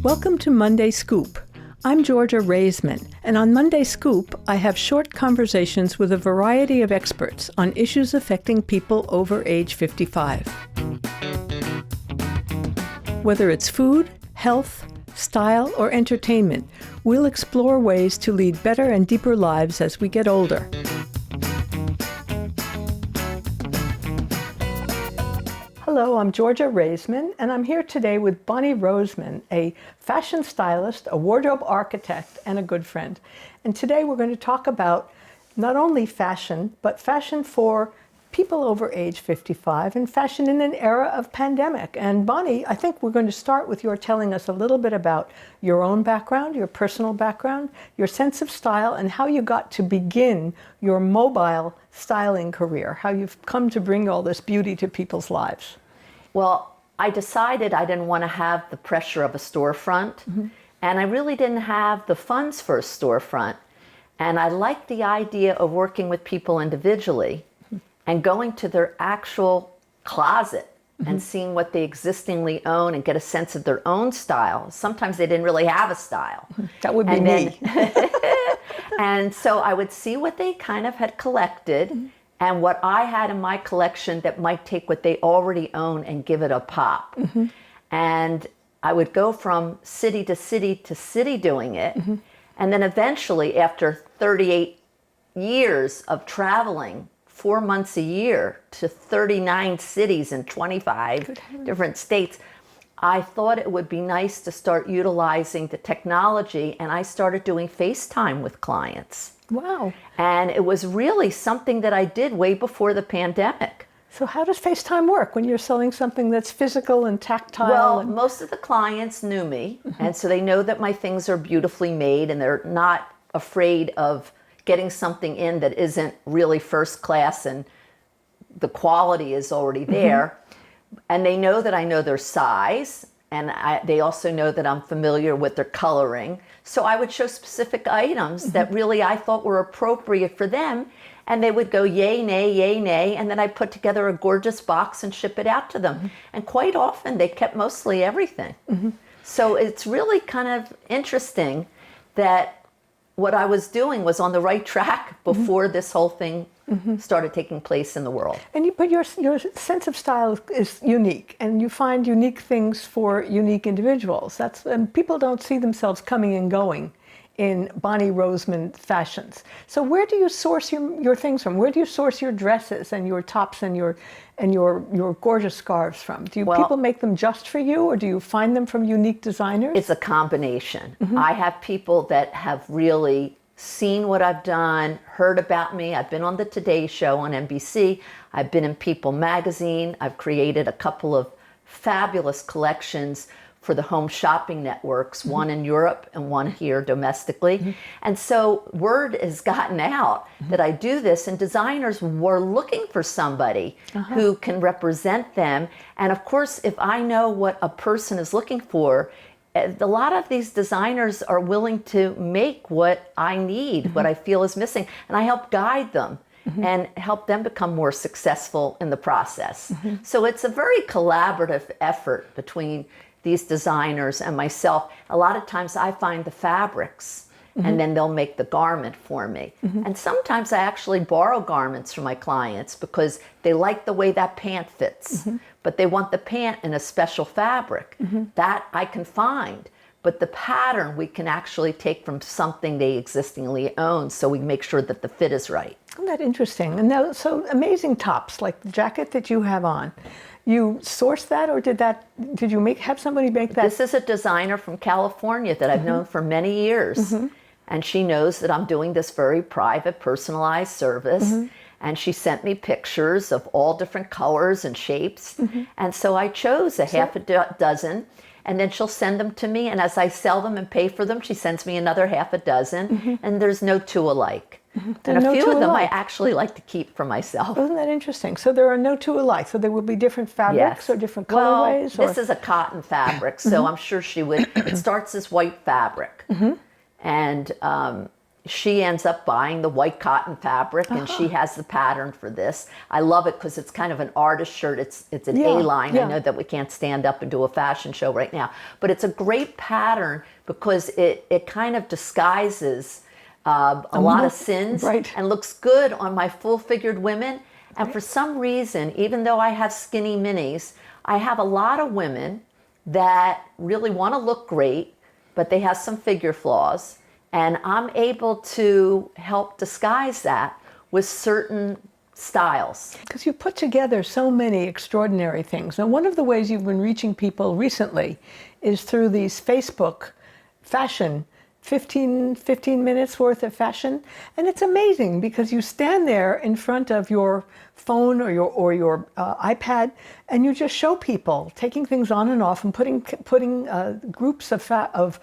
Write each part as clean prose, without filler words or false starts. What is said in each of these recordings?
Welcome to Monday Scoop. I'm Georgia Rosemans, and on Monday Scoop, I have short conversations with a variety of experts on issues affecting people over age 55. Whether it's food, health, style, or entertainment, we'll explore ways to lead better and deeper lives as we get older. Hello, I'm Georgia Roseman, and I'm here today with Bonnie Roseman, a fashion stylist, a wardrobe architect, and a good friend. And today we're going to talk about not only fashion, but fashion for people over age 55 and fashion in an era of pandemic. And Bonnie, I think we're going to start with your telling us a little bit about your own background, your personal background, your sense of style, and how you got to begin your mobile styling career, how you've come to bring all this beauty to people's lives. Well, I decided I didn't want to have the pressure of a storefront, and I really didn't have the funds for a storefront. And I liked the idea of working with people individually and going to their actual closet and seeing what they existingly own and get a sense of their own style. Sometimes they didn't really have a style. That would be me. And so I would see what they kind of had collected and what I had in my collection that might take what they already own and give it a pop. And I would go from city to city to city doing it. And then eventually, after 38 years of traveling, 4 months a year to 39 cities in 25 different states, I thought it would be nice to start utilizing the technology, and I started doing FaceTime with clients. Wow. And it was really something that I did way before the pandemic. So how does FaceTime work when you're selling something that's physical and tactile? Well, most of the clients knew me, and so they know that my things are beautifully made, and they're not afraid of getting something in that isn't really first class and the quality is already there. And they know that I know their size, and they also know that I'm familiar with their coloring. So I would show specific items that really I thought were appropriate for them, and they would go yay, nay, and then I put together a gorgeous box and ship it out to them. And quite often they kept mostly everything. So it's really kind of interesting that what I was doing was on the right track before this whole thing started taking place in the world. But your sense of style is unique, and you find unique things for unique individuals. And people don't see themselves coming and going in Bonnie Roseman fashions. So where do you source your things from? Where do you source your dresses and your tops and your gorgeous scarves from? Do people make them just for you, or do you find them from unique designers? It's a combination. I have people that have really seen what I've done, heard about me. I've been on the Today Show on NBC. I've been in People magazine. I've created a couple of fabulous collections for the home shopping networks, one in Europe and one here domestically. And so word has gotten out that I do this, and designers were looking for somebody who can represent them. And of course, if I know what a person is looking for, a lot of these designers are willing to make what I need, what I feel is missing, and I help guide them and help them become more successful in the process. So it's a very collaborative effort between these designers and myself. A lot of times I find the fabrics and then they'll make the garment for me. And sometimes I actually borrow garments from my clients because they like the way that pant fits, but they want the pant in a special fabric. That I can find, but the pattern we can actually take from something they existingly own, so we make sure that the fit is right. Isn't that interesting? And now, so amazing tops, like the jacket that you have on. You sourced that, or did you have somebody make that? This is a designer from California that I've known for many years. And she knows that I'm doing this very private, personalized service. And she sent me pictures of all different colors and shapes. And so I chose a half a dozen, and then she'll send them to me. And as I sell them and pay for them, she sends me another half a dozen. And there's no two alike. And a few of them I actually like to keep for myself. Isn't that interesting? So there are no two alike. So there will be different fabrics or different colorways? Well, this is a cotton fabric, so I'm sure she would. It starts as white fabric. And she ends up buying the white cotton fabric, and she has the pattern for this. I love it because it's kind of an artist shirt. It's an A-line. I know that we can't stand up and do a fashion show right now, but it's a great pattern because it kind of disguises a lot of sins and looks good on my full-figured women. And for some reason, even though I have skinny minis, I have a lot of women that really want to look great, but they have some figure flaws. And I'm able to help disguise that with certain styles. Because you put together so many extraordinary things. And one of the ways you've been reaching people recently is through these Facebook fashion, 15 minutes worth of fashion. And it's amazing because you stand there in front of your phone or your iPad, and you just show people taking things on and off and putting groups of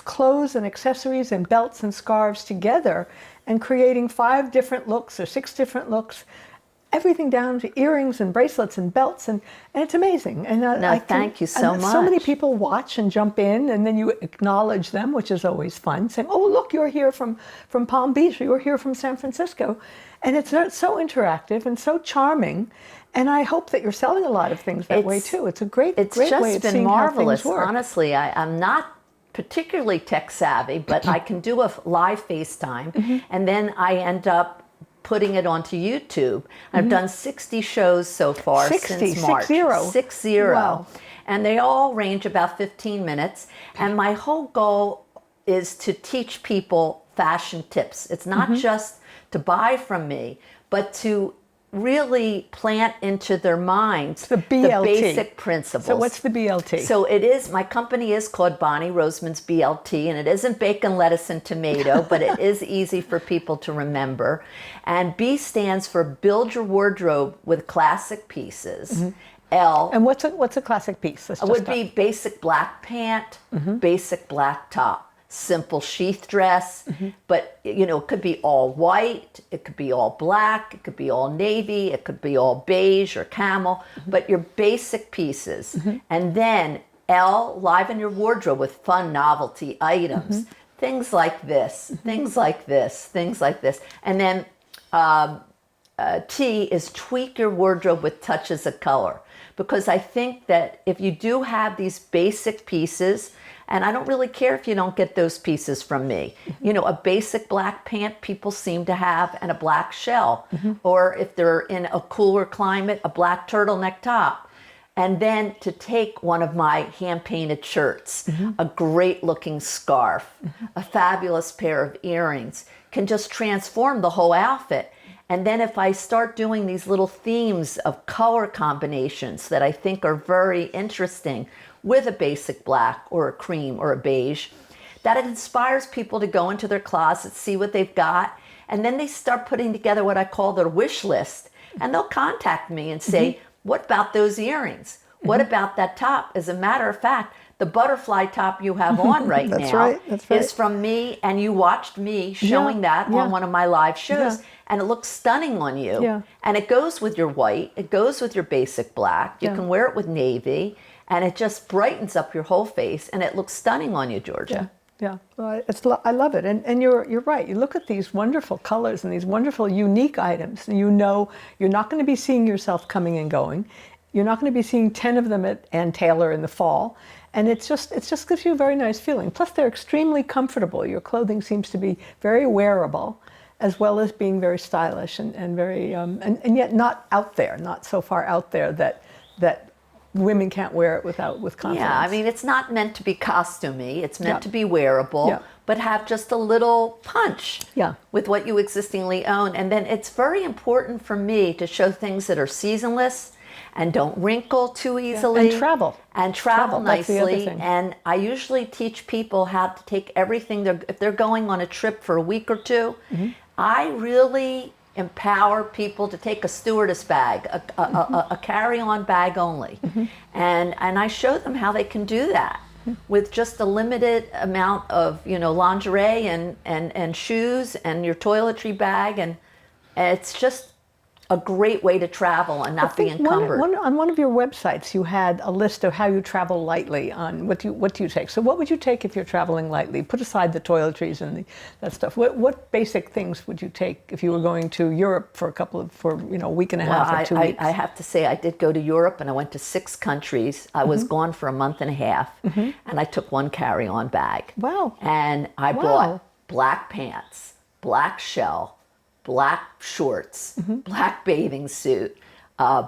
clothes and accessories and belts and scarves together and creating 5 different looks or 6 different looks, everything down to earrings and bracelets and belts, and it's amazing. And thank you so much. So many people watch and jump in, and then you acknowledge them, which is always fun, saying, "Oh, look, you're here from Palm Beach, or you're here from San Francisco," and it's so interactive and so charming. And I hope that you're selling a lot of things that way too. It's a great way of seeing how things work. It's just been marvelous. Honestly, I'm not particularly tech savvy, but I can do a live FaceTime, and then I end up putting it onto YouTube. I've done 60 shows so far since March. 60. Wow. And they all range about 15 minutes. And my whole goal is to teach people fashion tips. It's not just to buy from me, but to really plant into their minds the basic principles. So what's the BLT? So my company is called Bonnie Roseman's BLT, and it isn't bacon, lettuce, and tomato, but it is easy for people to remember. And B stands for Build Your Wardrobe with Classic Pieces. L. And what's a classic piece? Would be basic black pant, basic black top. Simple sheath dress, but it could be all white, it could be all black, it could be all navy, it could be all beige or camel, but your basic pieces. And then L, liven your wardrobe with fun novelty items, things like this, things like this, things like this. And then T is tweak your wardrobe with touches of color, because I think that if you do have these basic pieces, and I don't really care if you don't get those pieces from me. A basic black pant people seem to have, and a black shell. Or if they're in a cooler climate, a black turtleneck top. And then to take one of my hand-painted shirts, a great-looking scarf, a fabulous pair of earrings, can just transform the whole outfit. And then if I start doing these little themes of color combinations that I think are very interesting, with a basic black or a cream or a beige, that inspires people to go into their closet, see what they've got, and then they start putting together what I call their wish list. And they'll contact me and say, what about those earrings? What about that top? As a matter of fact, the butterfly top you have on That's now right. is from me, and you watched me showing that on one of my live shows, and it looks stunning on you. And it goes with your white, it goes with your basic black, you can wear it with navy, and it just brightens up your whole face, and it looks stunning on you, Georgia. Yeah. Well, I love it, and you're right. You look at these wonderful colors and these wonderful unique items, and you're not going to be seeing yourself coming and going. You're not going to be seeing 10 of them at Ann Taylor in the fall, and it just gives you a very nice feeling. Plus, they're extremely comfortable. Your clothing seems to be very wearable, as well as being very stylish and very and yet not out there, not so far out there that women can't wear it with confidence. Yeah, I mean, it's not meant to be costumey. It's meant to be wearable, but have just a little punch with what you existingly own. And then it's very important for me to show things that are seasonless and don't wrinkle too easily. And travel. And travel nicely. That's the other thing. And I usually teach people how to take everything. If they're going on a trip for a week or two, I really empower people to take a stewardess bag, a carry-on bag only. And I show them how they can do that with just a limited amount of lingerie and shoes and your toiletry bag, and it's just a great way to travel and not be encumbered. On one of your websites, you had a list of how you travel lightly on what do you take. So what would you take if you're traveling lightly? Put aside the toiletries and that stuff. What basic things would you take if you were going to Europe for a week and a half or 2 weeks? I have to say I did go to Europe and I went to 6 countries. I was gone for a month and a half and I took 1 carry-on bag. Wow. And I brought black pants, black shell, black shorts, black bathing suit,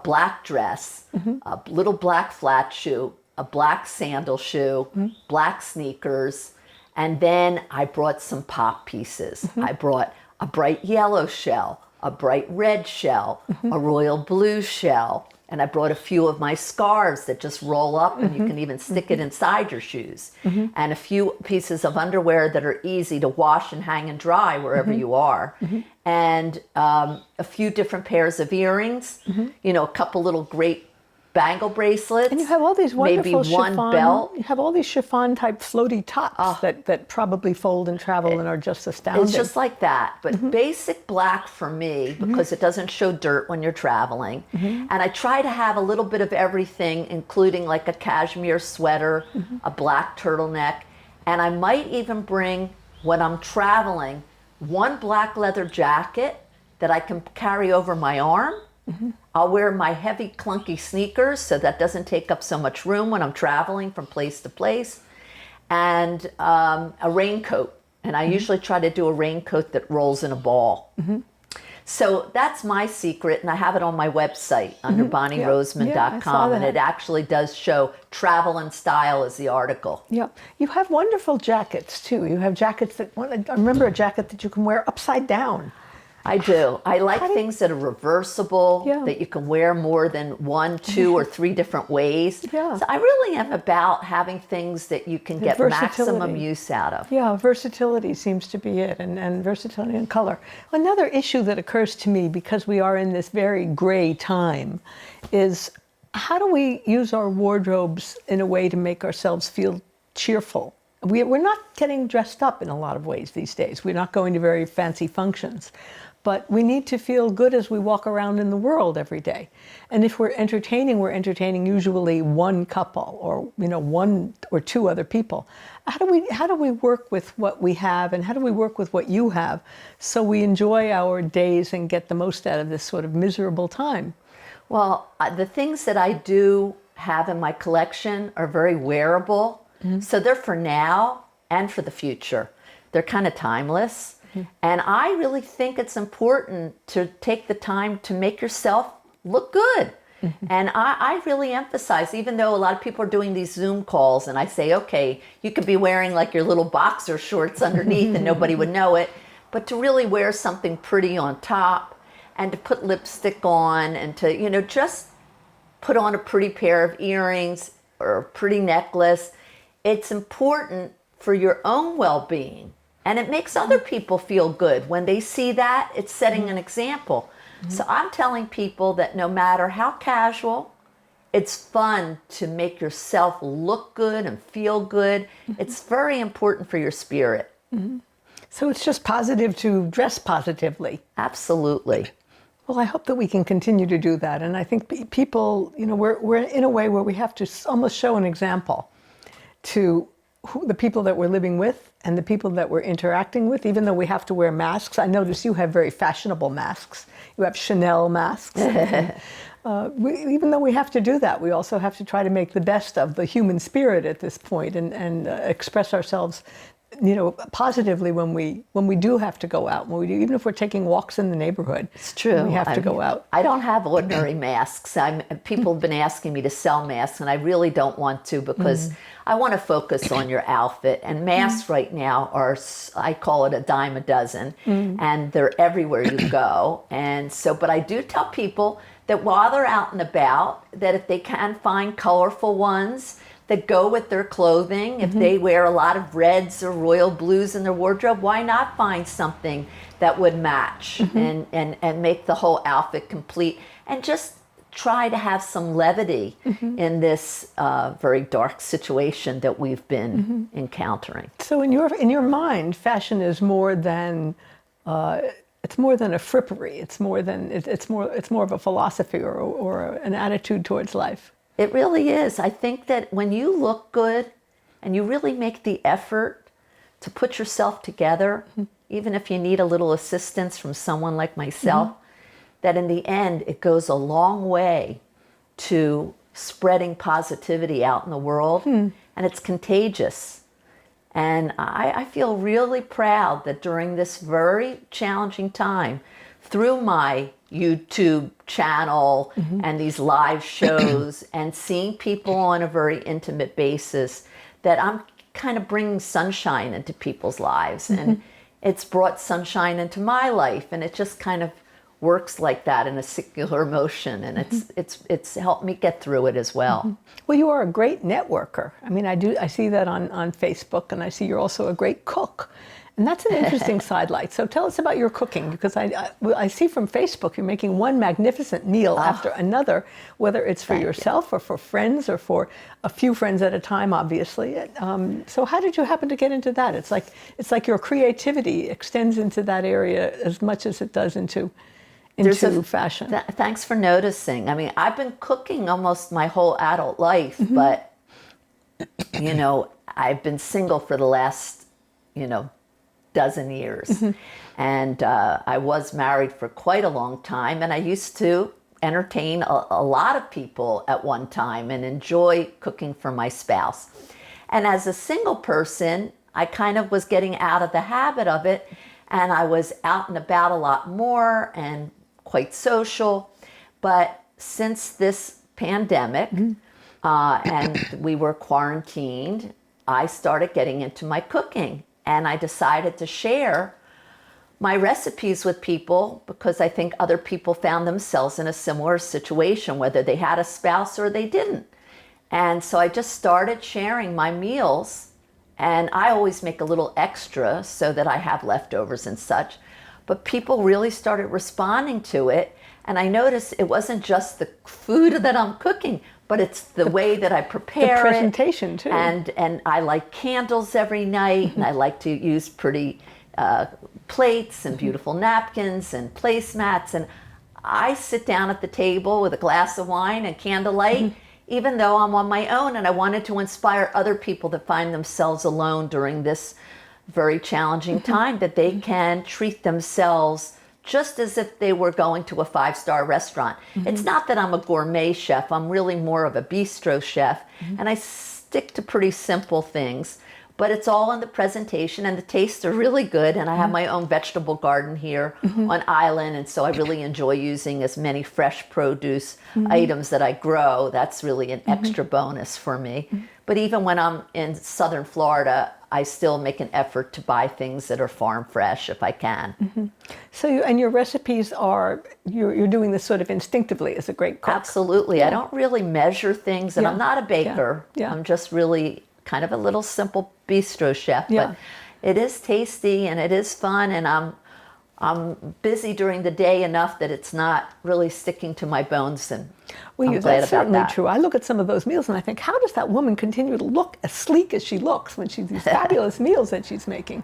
black dress, a little black flat shoe, a black sandal shoe, black sneakers, and then I brought some pop pieces. I brought a bright yellow shell, a bright red shell, a royal blue shell, and I brought a few of my scarves that just roll up and you can even stick it inside your shoes, and a few pieces of underwear that are easy to wash and hang and dry wherever you are, and a few different pairs of earrings, a couple little great bangle bracelets. And you have all these wonderful maybe one belt. You have all these chiffon type floaty tops that probably fold and travel and are just astounding. It's just like that. But basic black for me, because it doesn't show dirt when you're traveling. And I try to have a little bit of everything, including like a cashmere sweater, a black turtleneck. And I might even bring, when I'm traveling, 1 black leather jacket that I can carry over my arm. I'll wear my heavy, clunky sneakers so that doesn't take up so much room when I'm traveling from place to place, and a raincoat. And I usually try to do a raincoat that rolls in a ball. So that's my secret, and I have it on my website under BonnieRoseman.com, and it actually does show travel and style is the article. Yeah, you have wonderful jackets too. You have jackets that, I remember a jacket that you can wear upside down. I do. I like things that are reversible, that you can wear more than 1, 2, or 3 different ways. Yeah. So I really am about having things that you can get maximum use out of. Yeah, versatility seems to be it, and versatility in color. Another issue that occurs to me, because we are in this very gray time, is how do we use our wardrobes in a way to make ourselves feel cheerful? We're not getting dressed up in a lot of ways these days. We're not going to very fancy functions. But we need to feel good as we walk around in the world every day. And if we're entertaining usually 1 couple or 1 or 2 other people. How do we work with what we have, and how do we work with what you have so we enjoy our days and get the most out of this sort of miserable time? Well, the things that I do have in my collection are very wearable. So they're for now and for the future. They're kind of timeless. And I really think it's important to take the time to make yourself look good. And I really emphasize, even though a lot of people are doing these Zoom calls and I say, okay, you could be wearing like your little boxer shorts underneath and nobody would know it, but to really wear something pretty on top and to put lipstick on and to, just put on a pretty pair of earrings or a pretty necklace. It's important for your own well-being. And it makes other people feel good. When they see that, it's setting an example. So I'm telling people that no matter how casual, it's fun to make yourself look good and feel good. It's very important for your spirit. So it's just positive to dress positively. Absolutely. Well, I hope that we can continue to do that. And I think people, we're in a way where we have to almost show an example to the people that we're living with and the people that we're interacting with, even though we have to wear masks. I notice you have very fashionable masks. You have Chanel masks. Even though we have to do that, we also have to try to make the best of the human spirit at this point and express ourselves positively when we do have to go out, even if we're taking walks in the neighborhood. It's true. We have to go out. I don't have ordinary masks. People have been asking me to sell masks, and I really don't want to because I want to focus on your outfit. And masks right now are, I call it a dime a dozen, and they're everywhere you go. And so, but I do tell people that while they're out and about, that if they can find colorful ones that go with their clothing. If they wear a lot of reds or royal blues in their wardrobe, why not find something that would match and make the whole outfit complete, and just try to have some levity in this very dark situation that we've been encountering. So in your mind, fashion is more than it's more than a frippery. It's more than it's more of a philosophy or an attitude towards life. It really is. I think that when you look good and you really make the effort to put yourself together, even if you need a little assistance from someone like myself, that in the end it goes a long way to spreading positivity out in the world, and it's contagious. And I feel really proud that during this very challenging time, through my YouTube channel and these live shows and seeing people on a very intimate basis, that I'm kind of bringing sunshine into people's lives. And it's brought sunshine into my life, and it just kind of works like that in a circular motion, and it's helped me get through it as well. Well, you are a great networker. I mean, I see that on Facebook, and I see you're also a great cook. And that's an interesting sidelight. So tell us about your cooking, because I see from Facebook you're making one magnificent meal after another, whether it's for yourself or for friends or for a few friends at a time, obviously. So how did you happen to get into that? It's like your creativity extends into that area as much as it does into fashion. Thanks for noticing. I mean, I've been cooking almost my whole adult life, but, you know, I've been single for the last, dozen years. And I was married for quite a long time, and I used to entertain a lot of people at one time and enjoy cooking for my spouse. And as a single person, I kind of was getting out of the habit of it, and I was out and about a lot more and quite social. But since this pandemic and we were quarantined, I started getting into my cooking, and I decided to share my recipes with people because I think other people found themselves in a similar situation, whether they had a spouse or they didn't. And so I just started sharing my meals, and I always make a little extra so that I have leftovers and such. But people really started responding to it, and I noticed it wasn't just the food that I'm cooking, but it's the way that I prepare the presentation too. And I like candles every night, and I like to use pretty plates and beautiful napkins and placemats. And I sit down at the table with a glass of wine and candlelight, even though I'm on my own, and I wanted to inspire other people that find themselves alone during this very challenging time, that they can treat themselves just as if they were going to a 5-star restaurant. It's not that I'm a gourmet chef, I'm really more of a bistro chef, and I stick to pretty simple things, but it's all in the presentation, and the tastes are really good, and I have my own vegetable garden here on island, and so I really enjoy using as many fresh produce items that I grow. That's really an extra bonus for me. But even when I'm in southern Florida, I still make an effort to buy things that are farm fresh if I can. So your recipes are, you're doing this sort of instinctively as a great cook. Absolutely. I don't really measure things, and I'm not a baker. I'm just really kind of a little simple bistro chef, but it is tasty and it is fun, and I'm busy during the day enough that it's not really sticking to my bones, and I'm glad that's about certainly that. true. I look at some of those meals and I think, how does that woman continue to look as sleek as she looks when she's these fabulous meals that she's making?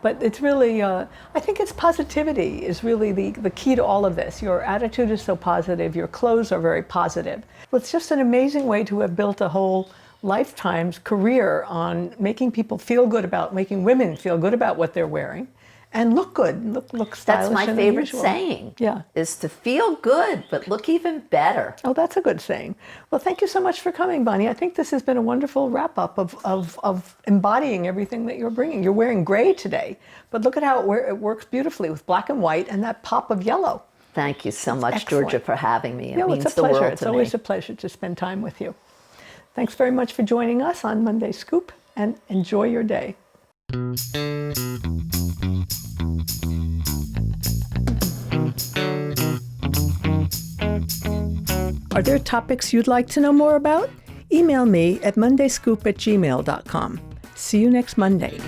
But it's really, I think it's positivity is really the key to all of this. Your attitude is so positive, your clothes are very positive. Well, it's just an amazing way to have built a whole lifetime's career on making people feel good about, making women feel good about what they're wearing and look good, look stylish. That's my and favorite unusual. saying, Yeah. is to feel good, but look even better. Oh, that's a good saying. Well, thank you so much for coming, Bonnie. I think this has been a wonderful wrap-up of embodying everything that you're bringing. You're wearing gray today, but look at how it works beautifully with black and white and that pop of yellow. Thank you so much, excellent. Georgia, for having me. It No, means it's a the pleasure. world It's to always me. a pleasure to spend time with you. Thanks very much for joining us on Monday Scoop, and enjoy your day. Are there topics you'd like to know more about? Email me at mondayscoop@gmail.com. See you next Monday.